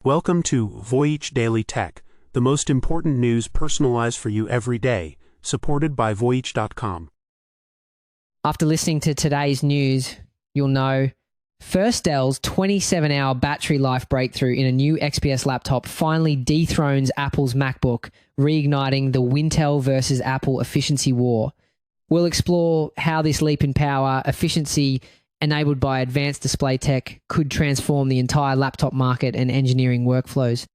Welcome to Voyage Daily Tech, the most important news personalized for you every day, supported by Voyage.com. After listening to today's news, you'll know first Dell's 27-hour battery life breakthrough in a new XPS laptop finally dethrones Apple's MacBook, reigniting the Intel versus Apple efficiency war. We'll explore how this leap in power, efficiency, enabled by advanced display tech, could transform the entire laptop market and engineering workflows.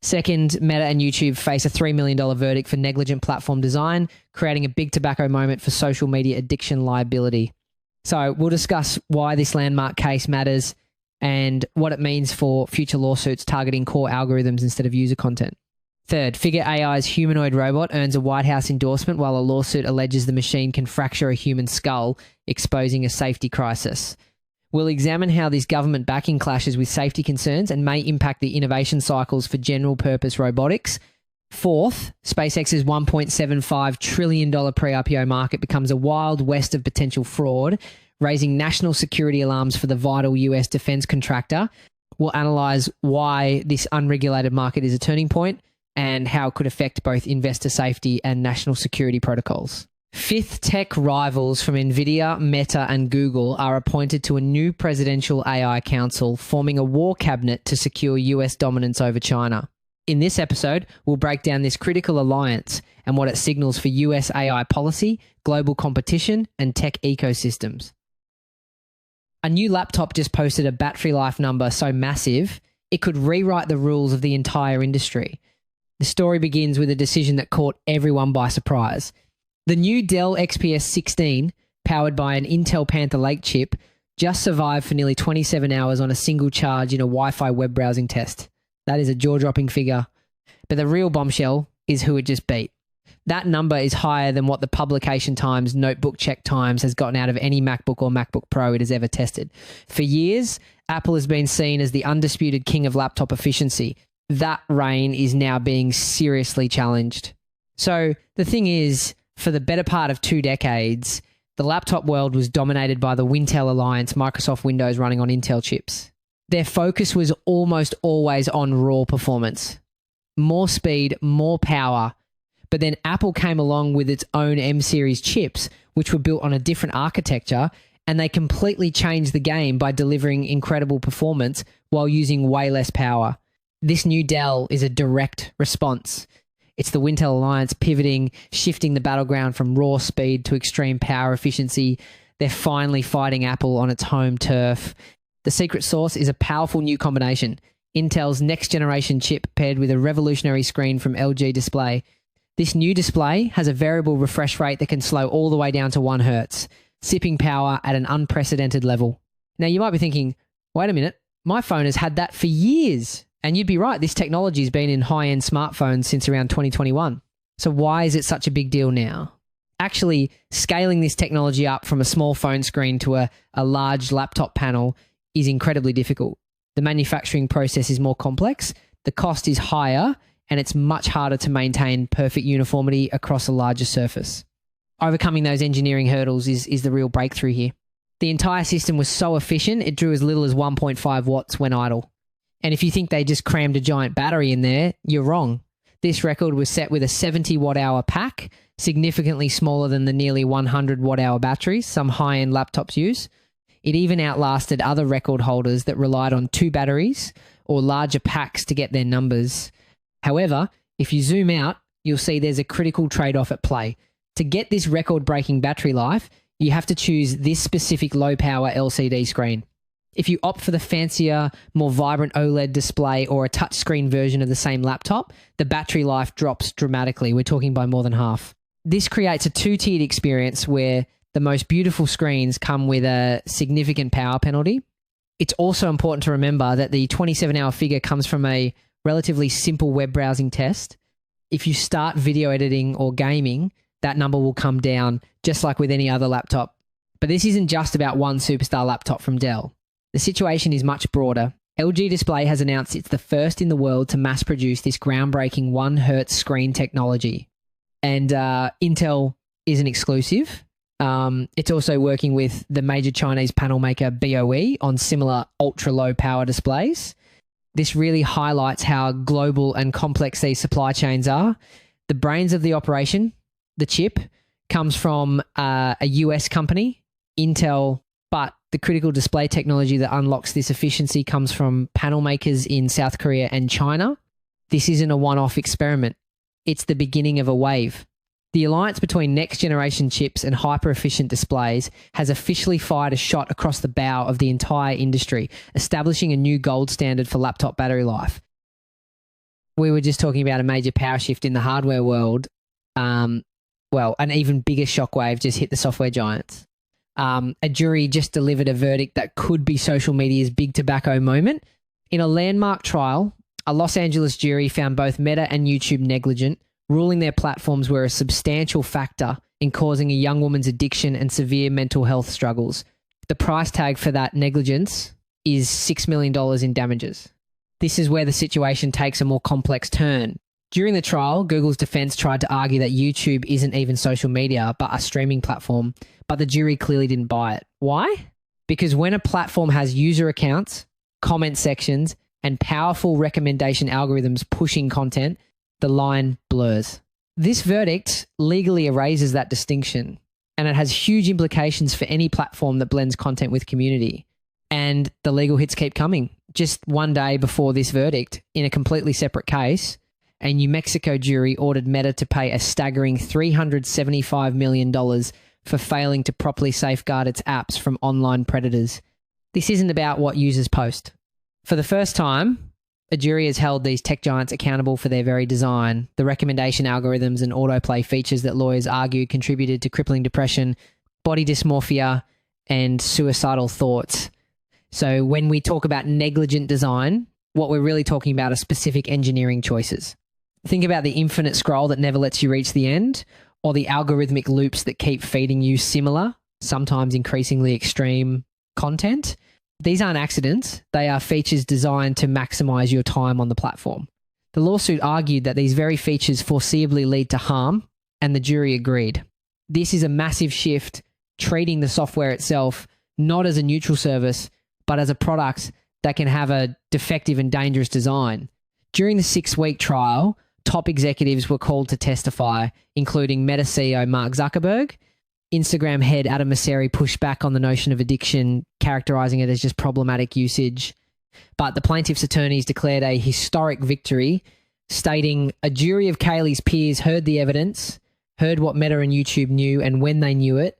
Second, Meta and YouTube face a $3 million verdict for negligent platform design, creating a big tobacco moment for social media addiction liability. So we'll discuss why this landmark case matters and what it means for future lawsuits targeting core algorithms instead of user content. Third, Figure AI's humanoid robot earns a White House endorsement while a lawsuit alleges the machine can fracture a human skull, exposing a safety crisis. We'll examine how this government backing clashes with safety concerns and may impact the innovation cycles for general-purpose robotics. Fourth, SpaceX's $1.75 trillion pre-IPO market becomes a wild west of potential fraud, raising national security alarms for the vital US defense contractor. We'll analyze why this unregulated market is a turning point and how it could affect both investor safety and national security protocols. Fifth, tech rivals from Nvidia, Meta, and Google are appointed to a new presidential AI council, forming a war cabinet to secure US dominance over China. In this episode, we'll break down this critical alliance and what it signals for US AI policy, global competition, and tech ecosystems. A new laptop just posted a battery life number so massive, it could rewrite the rules of the entire industry. The story begins with a decision that caught everyone by surprise. The new Dell XPS 16, powered by an Intel Panther Lake chip, just survived for nearly 27 hours on a single charge in a Wi-Fi web browsing test. That is a jaw-dropping figure. But the real bombshell is who it just beat. That number is higher than what the publication times, notebook check times has gotten out of any MacBook or MacBook Pro it has ever tested. For years, Apple has been seen as the undisputed king of laptop efficiency. That reign is now being seriously challenged. So the thing is, for the better part of 2 decades, the laptop world was dominated by the Intel Alliance, Microsoft Windows running on Intel chips. Their focus was almost always on raw performance. More speed, more power. But then Apple came along with its own M-series chips, which were built on a different architecture, and they completely changed the game by delivering incredible performance while using way less power. This new Dell is a direct response. It's the Intel Alliance pivoting, shifting the battleground from raw speed to extreme power efficiency. They're finally fighting Apple on its home turf. The secret sauce is a powerful new combination. Intel's next generation chip paired with a revolutionary screen from LG Display. This new display has a variable refresh rate that can slow all the way down to 1 Hz, sipping power at an unprecedented level. Now you might be thinking, wait a minute, my phone has had that for years. And you'd be right, this technology has been in high-end smartphones since around 2021. So why is it such a big deal now? Actually, scaling this technology up from a small phone screen to a large laptop panel is incredibly difficult. The manufacturing process is more complex, the cost is higher, and it's much harder to maintain perfect uniformity across a larger surface. Overcoming those engineering hurdles is the real breakthrough here. The entire system was so efficient, it drew as little as 1.5 watts when idle. And if you think they just crammed a giant battery in there, you're wrong. This record was set with a 70 watt-hour pack, significantly smaller than the nearly 100 watt-hour batteries some high-end laptops use. It even outlasted other record holders that relied on 2 batteries or larger packs to get their numbers. However, if you zoom out, you'll see there's a critical trade-off at play. To get this record-breaking battery life, you have to choose this specific low-power LCD screen. If you opt for the fancier, more vibrant OLED display or a touchscreen version of the same laptop, the battery life drops dramatically. We're talking by more than half. This creates a 2-tiered experience where the most beautiful screens come with a significant power penalty. It's also important to remember that the 27-hour figure comes from a relatively simple web browsing test. If you start video editing or gaming, that number will come down just like with any other laptop. But this isn't just about one superstar laptop from Dell. The situation is much broader. LG Display has announced it's the first in the world to mass produce this groundbreaking 1 Hz screen technology. And Intel is an exclusive. It's also working with the major Chinese panel maker BOE on similar ultra-low power displays. This really highlights how global and complex these supply chains are. The brains of the operation, the chip, comes from a US company, Intel, but the critical display technology that unlocks this efficiency comes from panel makers in South Korea and China. This isn't a one-off experiment. It's the beginning of a wave. The alliance between next-generation chips and hyper-efficient displays has officially fired a shot across the bow of the entire industry, establishing a new gold standard for laptop battery life. We were just talking about a major power shift in the hardware world. Well, an even bigger shockwave just hit the software giants. A jury just delivered a verdict that could be social media's big tobacco moment. In a landmark trial, a Los Angeles jury found both Meta and YouTube negligent, ruling their platforms were a substantial factor in causing a young woman's addiction and severe mental health struggles. The price tag for that negligence is $6 million in damages. This is where the situation takes a more complex turn. During the trial, Google's defense tried to argue that YouTube isn't even social media, but a streaming platform, but the jury clearly didn't buy it. Why? Because when a platform has user accounts, comment sections, and powerful recommendation algorithms pushing content, the line blurs. This verdict legally erases that distinction, and it has huge implications for any platform that blends content with community. And the legal hits keep coming. Just one day before this verdict, in a completely separate case, a New Mexico jury ordered Meta to pay a staggering $375 million for failing to properly safeguard its apps from online predators. This isn't about what users post. For the first time, a jury has held these tech giants accountable for their very design, the recommendation algorithms and autoplay features that lawyers argue contributed to crippling depression, body dysmorphia, and suicidal thoughts. So when we talk about negligent design, what we're really talking about are specific engineering choices. Think about the infinite scroll that never lets you reach the end, or the algorithmic loops that keep feeding you similar, sometimes increasingly extreme content. These aren't accidents. They are features designed to maximize your time on the platform. The lawsuit argued that these very features foreseeably lead to harm, and the jury agreed. This is a massive shift, treating the software itself not as a neutral service, but as a product that can have a defective and dangerous design. During the 6-week trial, top executives were called to testify, including Meta CEO Mark Zuckerberg. Instagram head Adam Mosseri pushed back on the notion of addiction, characterizing it as just problematic usage. But the plaintiff's attorneys declared a historic victory, stating a jury of Kaylee's peers heard the evidence, heard what Meta and YouTube knew and when they knew it,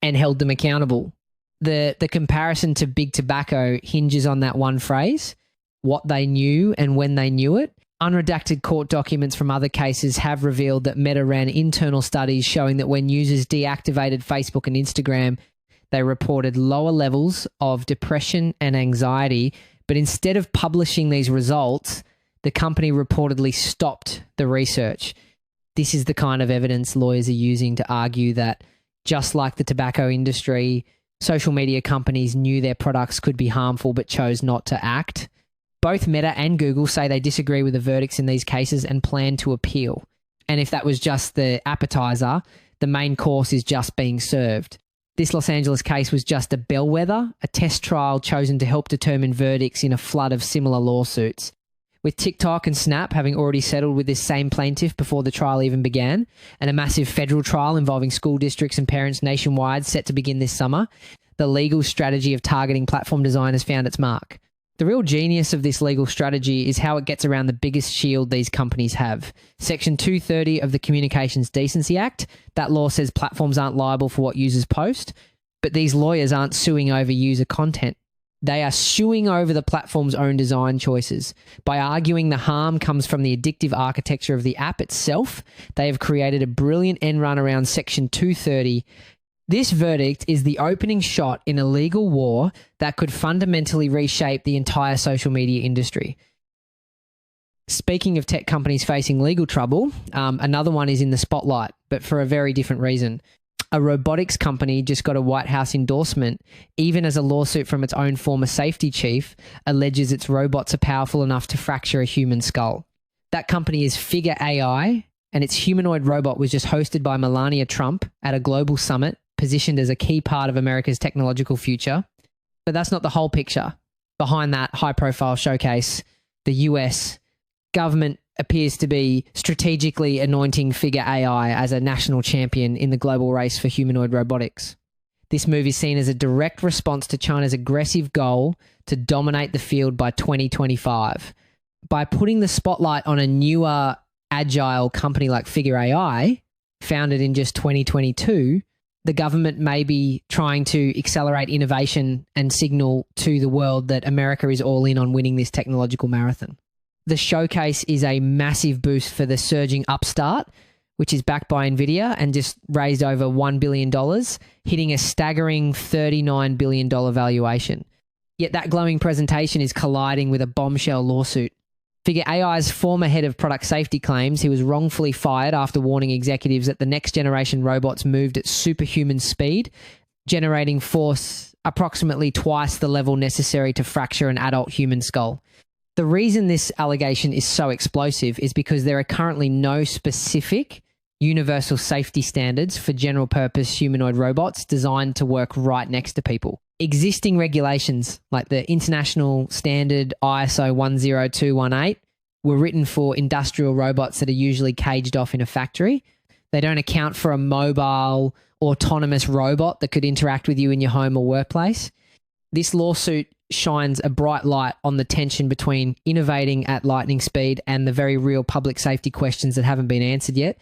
and held them accountable. The comparison to big tobacco hinges on that one phrase, what they knew and when they knew it. Unredacted court documents from other cases have revealed that Meta ran internal studies showing that when users deactivated Facebook and Instagram, they reported lower levels of depression and anxiety. But instead of publishing these results, the company reportedly stopped the research. This is the kind of evidence lawyers are using to argue that just like the tobacco industry, social media companies knew their products could be harmful but chose not to act. Both Meta and Google say they disagree with the verdicts in these cases and plan to appeal. And if that was just the appetizer, the main course is just being served. This Los Angeles case was just a bellwether, a test trial chosen to help determine verdicts in a flood of similar lawsuits. With TikTok and Snap having already settled with this same plaintiff before the trial even began, and a massive federal trial involving school districts and parents nationwide set to begin this summer, the legal strategy of targeting platform design has found its mark. The real genius of this legal strategy is how it gets around the biggest shield these companies have. Section 230 of the Communications Decency Act, that law says platforms aren't liable for what users post, but these lawyers aren't suing over user content. They are suing over the platform's own design choices. By arguing the harm comes from the addictive architecture of the app itself, they have created a brilliant end run around Section 230. This verdict is the opening shot in a legal war that could fundamentally reshape the entire social media industry. Speaking of tech companies facing legal trouble, another one is in the spotlight, but for a very different reason. A robotics company just got a White House endorsement, even as a lawsuit from its own former safety chief alleges its robots are powerful enough to fracture a human skull. That company is Figure AI, and its humanoid robot was just hosted by Melania Trump at a global summit, positioned as a key part of America's technological future. But that's not the whole picture. Behind that high-profile showcase, the US government appears to be strategically anointing Figure AI as a national champion in the global race for humanoid robotics. This move is seen as a direct response to China's aggressive goal to dominate the field by 2025. By putting the spotlight on a newer, agile company like Figure AI, founded in just 2022, the government may be trying to accelerate innovation and signal to the world that America is all in on winning this technological marathon. The showcase is a massive boost for the surging upstart, which is backed by NVIDIA and just raised over $1 billion, hitting a staggering $39 billion valuation. Yet that glowing presentation is colliding with a bombshell lawsuit. Figure AI's former head of product safety claims he was wrongfully fired after warning executives that the next generation robots moved at superhuman speed, generating force approximately twice the level necessary to fracture an adult human skull. The reason this allegation is so explosive is because there are currently no specific universal safety standards for general purpose humanoid robots designed to work right next to people. Existing regulations like the International Standard ISO 10218 were written for industrial robots that are usually caged off in a factory. They don't account for a mobile, autonomous robot that could interact with you in your home or workplace. This lawsuit shines a bright light on the tension between innovating at lightning speed and the very real public safety questions that haven't been answered yet.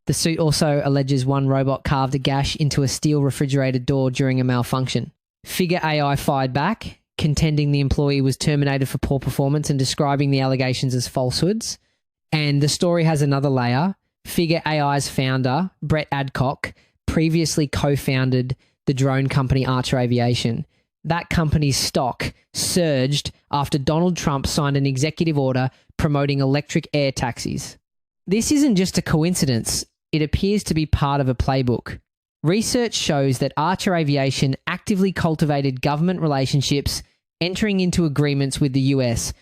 The suit also alleges one robot carved a gash into a steel refrigerated door during a malfunction. Figure AI fired back, contending the employee was terminated for poor performance and describing the allegations as falsehoods. And the story has another layer. Figure AI's founder, Brett Adcock, previously co-founded the drone company Archer Aviation. That company's stock surged after Donald Trump signed an executive order promoting electric air taxis. This isn't just a coincidence. It appears to be part of a playbook. Research shows that Archer Aviation actively cultivated government relationships, entering into agreements with the US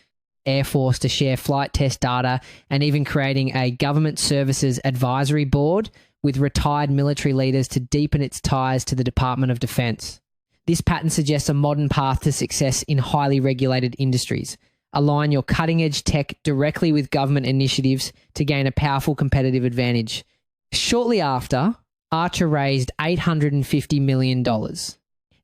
Air Force to share flight test data, and even creating a government services advisory board with retired military leaders to deepen its ties to the Department of Defense. This pattern suggests a modern path to success in highly regulated industries. Align your cutting-edge tech directly with government initiatives to gain a powerful competitive advantage. Shortly after, Archer raised $850 million.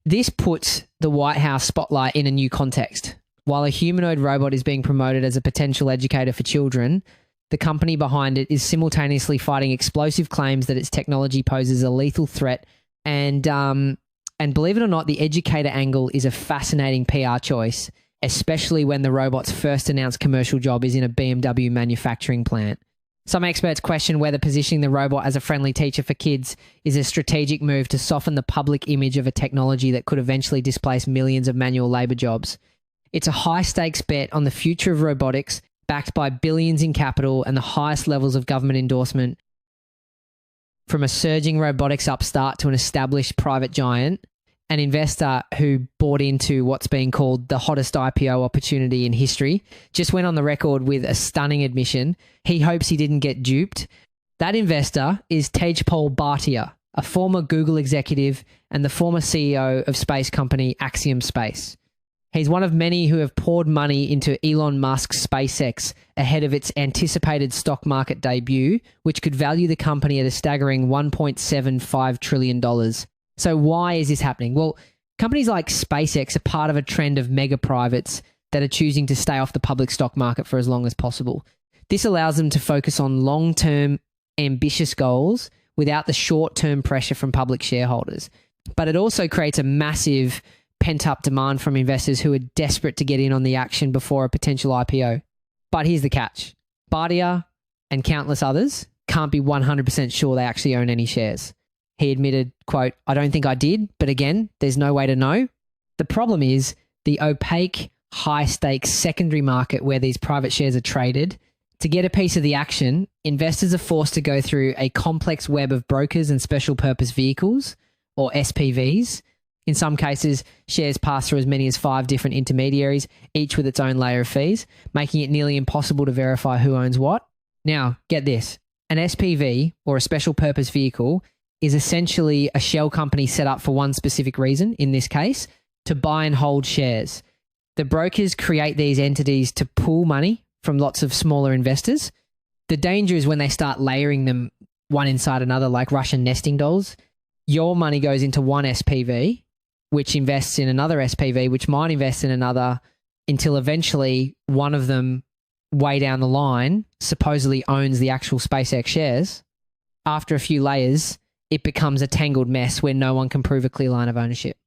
This puts the White House spotlight in a new context. While a humanoid robot is being promoted as a potential educator for children, the company behind it is simultaneously fighting explosive claims that its technology poses a lethal threat. And believe it or not, the educator angle is a fascinating PR choice, especially when the robot's first announced commercial job is in a BMW manufacturing plant. Some experts question whether positioning the robot as a friendly teacher for kids is a strategic move to soften the public image of a technology that could eventually displace millions of manual labor jobs. It's a high-stakes bet on the future of robotics, backed by billions in capital and the highest levels of government endorsement. From a surging robotics upstart to an established private giant, an investor who bought into what's being called the hottest IPO opportunity in history, just went on the record with a stunning admission. He hopes he didn't get duped. That investor is Tejpal Bhatia, a former Google executive and the former CEO of space company Axiom Space. He's one of many who have poured money into Elon Musk's SpaceX ahead of its anticipated stock market debut, which could value the company at a staggering $1.75 trillion. So why is this happening? Well, companies like SpaceX are part of a trend of mega privates that are choosing to stay off the public stock market for as long as possible. This allows them to focus on long-term, ambitious goals without the short-term pressure from public shareholders. But it also creates a massive pent-up demand from investors who are desperate to get in on the action before a potential IPO. But here's the catch. Bhatia and countless others can't be 100% sure they actually own any shares. He admitted, quote, "I don't think I did, but again, there's no way to know." The problem is the opaque, high-stakes secondary market where these private shares are traded. To get a piece of the action, investors are forced to go through a complex web of brokers and special purpose vehicles, or SPVs. In some cases, shares pass through as many as 5 different intermediaries, each with its own layer of fees, making it nearly impossible to verify who owns what. Now, get this. An SPV, or a special purpose vehicle, is essentially a shell company set up for one specific reason, in this case, to buy and hold shares. The brokers create these entities to pool money from lots of smaller investors. The danger is when they start layering them one inside another, like Russian nesting dolls. Your money goes into one SPV, which invests in another SPV, which might invest in another, until eventually one of them, way down the line, supposedly owns the actual SpaceX shares. After a few layers, it becomes a tangled mess where no one can prove a clear line of ownership.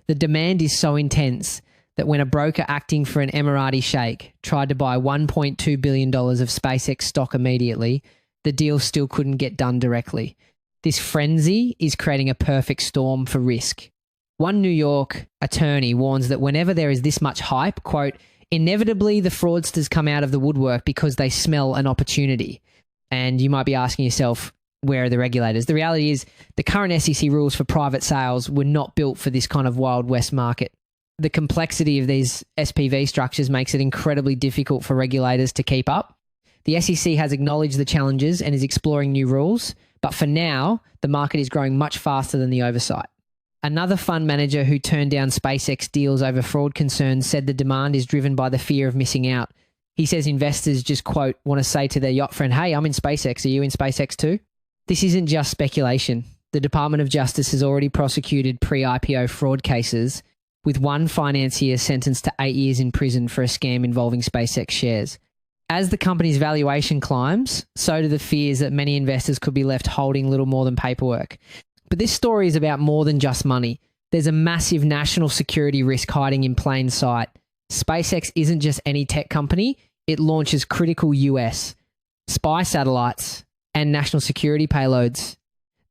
The demand is so intense that when a broker acting for an Emirati sheikh tried to buy $1.2 billion of SpaceX stock immediately, the deal still couldn't get done directly. This frenzy is creating a perfect storm for risk. One New York attorney warns that whenever there is this much hype, quote, inevitably the fraudsters come out of the woodwork because they smell an opportunity. And you might be asking yourself, where are the regulators? The reality is the current SEC rules for private sales were not built for this kind of Wild West market. The complexity of these SPV structures makes it incredibly difficult for regulators to keep up. The SEC has acknowledged the challenges and is exploring new rules, but for now, the market is growing much faster than the oversight. Another fund manager who turned down SpaceX deals over fraud concerns said the demand is driven by the fear of missing out. He says investors just, quote, want to say to their yacht friend, hey, I'm in SpaceX. Are you in SpaceX too? This isn't just speculation. The Department of Justice has already prosecuted pre-IPO fraud cases, with one financier sentenced to 8 years in prison for a scam involving SpaceX shares. As the company's valuation climbs, so do the fears that many investors could be left holding little more than paperwork. But this story is about more than just money. There's a massive national security risk hiding in plain sight. SpaceX isn't just any tech company. It launches critical US spy satellites and national security payloads.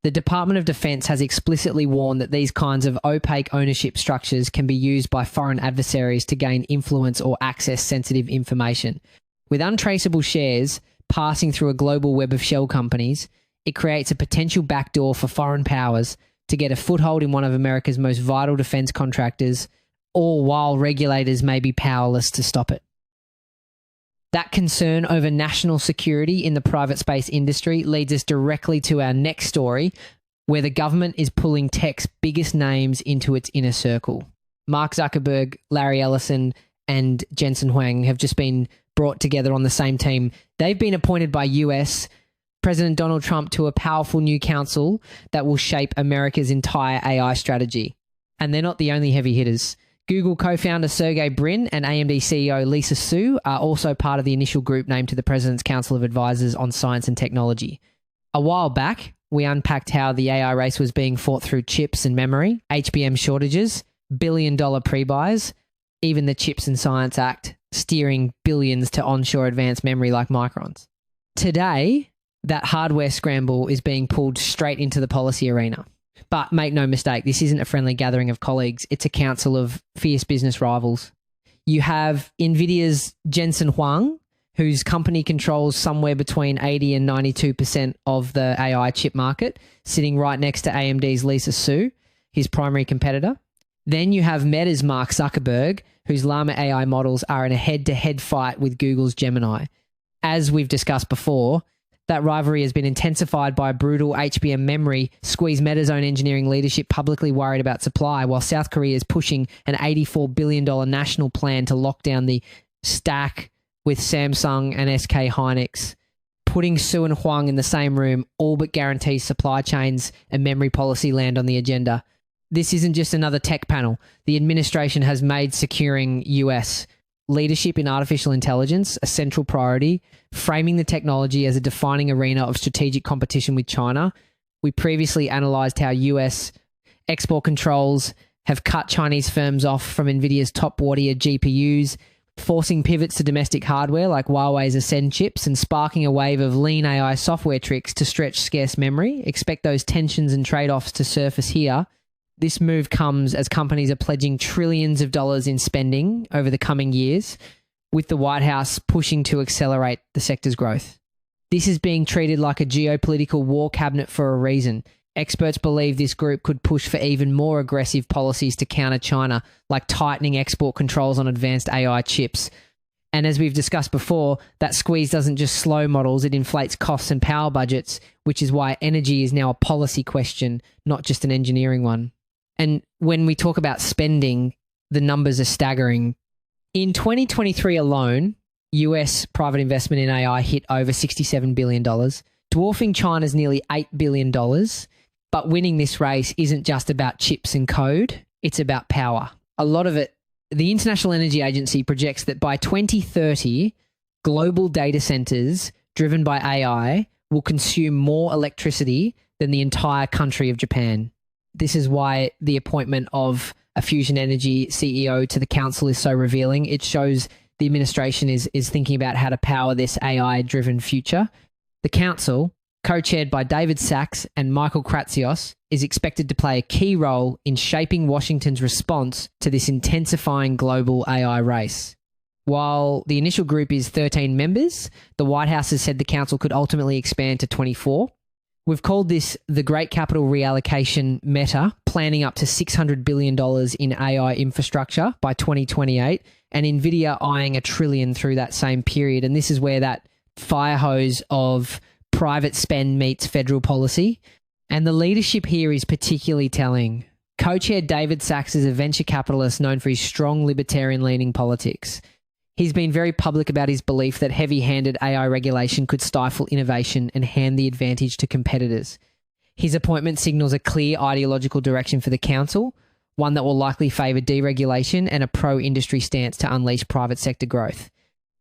The Department of Defense has explicitly warned that these kinds of opaque ownership structures can be used by foreign adversaries to gain influence or access sensitive information. With untraceable shares passing through a global web of shell companies, it creates a potential backdoor for foreign powers to get a foothold in one of America's most vital defense contractors, all while regulators may be powerless to stop it. That concern over national security in the private space industry leads us directly to our next story, where the government is pulling tech's biggest names into its inner circle. Mark Zuckerberg, Larry Ellison, and Jensen Huang have just been brought together on the same team. They've been appointed by US President Donald Trump to a powerful new council that will shape America's entire AI strategy. And they're not the only heavy hitters. Google co-founder Sergey Brin and AMD CEO Lisa Su are also part of the initial group named to the President's Council of Advisors on Science and Technology. A while back, we unpacked how the AI race was being fought through chips and memory, HBM shortages, billion-dollar pre-buys, even the Chips and Science Act steering billions to onshore advanced memory like microns. Today, that hardware scramble is being pulled straight into the policy arena. But make no mistake, this isn't a friendly gathering of colleagues. It's a council of fierce business rivals. You have NVIDIA's Jensen Huang, whose company controls somewhere between 80 and 92% of the AI chip market, sitting right next to AMD's Lisa Su, his primary competitor. Then you have Meta's Mark Zuckerberg, whose Llama AI models are in a head-to-head fight with Google's Gemini. As we've discussed before, that rivalry has been intensified by brutal HBM memory squeeze Meta's own engineering leadership publicly worried about supply, while South Korea is pushing an $84 billion national plan to lock down the stack with Samsung and SK Hynix. Putting Su and Huang in the same room all but guarantees supply chains and memory policy land on the agenda. This isn't just another tech panel. The administration has made securing US leadership in artificial intelligence a central priority, framing the technology as a defining arena of strategic competition with China. We previously analysed how US export controls have cut Chinese firms off from NVIDIA's top Wadia GPUs, forcing pivots to domestic hardware like Huawei's Ascend chips and sparking a wave of lean AI software tricks to stretch scarce memory. Expect those tensions and trade-offs to surface here. This move comes as companies are pledging trillions of dollars in spending over the coming years, with the White House pushing to accelerate the sector's growth. This is being treated like a geopolitical war cabinet for a reason. Experts believe this group could push for even more aggressive policies to counter China, like tightening export controls on advanced AI chips. And as we've discussed before, that squeeze doesn't just slow models, it inflates costs and power budgets, which is why energy is now a policy question, not just an engineering one. And when we talk about spending, the numbers are staggering. In 2023 alone, US private investment in AI hit over $67 billion, dwarfing China's nearly $8 billion. But winning this race isn't just about chips and code, it's about power. A lot of it, the International Energy Agency projects that by 2030, global data centers driven by AI will consume more electricity than the entire country of Japan. This is why the appointment of a fusion energy CEO to the council is so revealing. It shows the administration is thinking about how to power this AI-driven future. The council, co-chaired by David Sachs and Michael Kratsios, is expected to play a key role in shaping Washington's response to this intensifying global AI race. While the initial group is 13 members, the White House has said the council could ultimately expand to 24. We've called this the Great Capital Reallocation Meta, planning up to $600 billion in AI infrastructure by 2028, and NVIDIA eyeing $1 trillion through that same period. And this is where that fire hose of private spend meets federal policy. And the leadership here is particularly telling. Co-chair David Sachs is a venture capitalist known for his strong libertarian-leaning politics. He's been very public about his belief that heavy-handed AI regulation could stifle innovation and hand the advantage to competitors. His appointment signals a clear ideological direction for the council, one that will likely favour deregulation and a pro-industry stance to unleash private sector growth.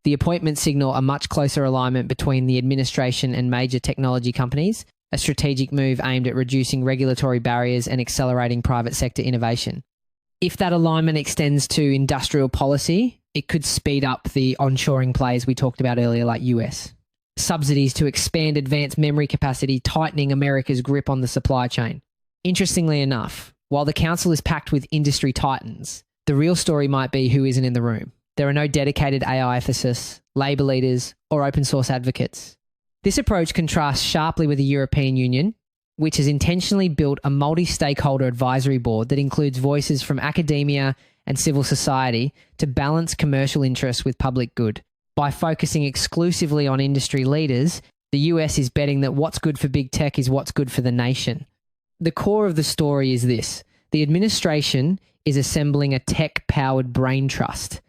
The appointments signal a much closer alignment between the administration and major technology companies, a strategic move aimed at reducing regulatory barriers and accelerating private sector innovation. If that alignment extends to industrial policy, it could speed up the onshoring plays we talked about earlier, like US. Subsidies to expand advanced memory capacity, tightening America's grip on the supply chain. Interestingly enough, while the council is packed with industry titans, the real story might be who isn't in the room. There are no dedicated AI ethicists, labour leaders, or open source advocates. This approach contrasts sharply with the European Union, which has intentionally built a multi-stakeholder advisory board that includes voices from academia and civil society to balance commercial interests with public good. By focusing exclusively on industry leaders, the US is betting that what's good for big tech is what's good for the nation. The core of the story is this: the administration is assembling a tech-powered brain trust.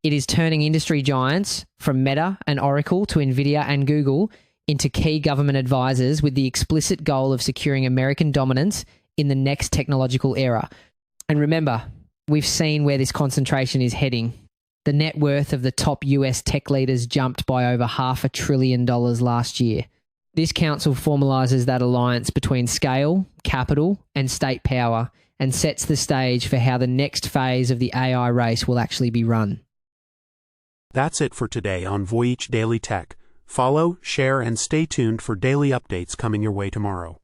It is turning industry giants from Meta and Oracle to NVIDIA and Google into key government advisors with the explicit goal of securing American dominance in the next technological era. And remember, we've seen where this concentration is heading. The net worth of the top US tech leaders jumped by over $500 billion last year. This council formalises that alliance between scale, capital, and state power and sets the stage for how the next phase of the AI race will actually be run. That's it for today on Voyage Daily Tech. Follow, share, and stay tuned for daily updates coming your way tomorrow.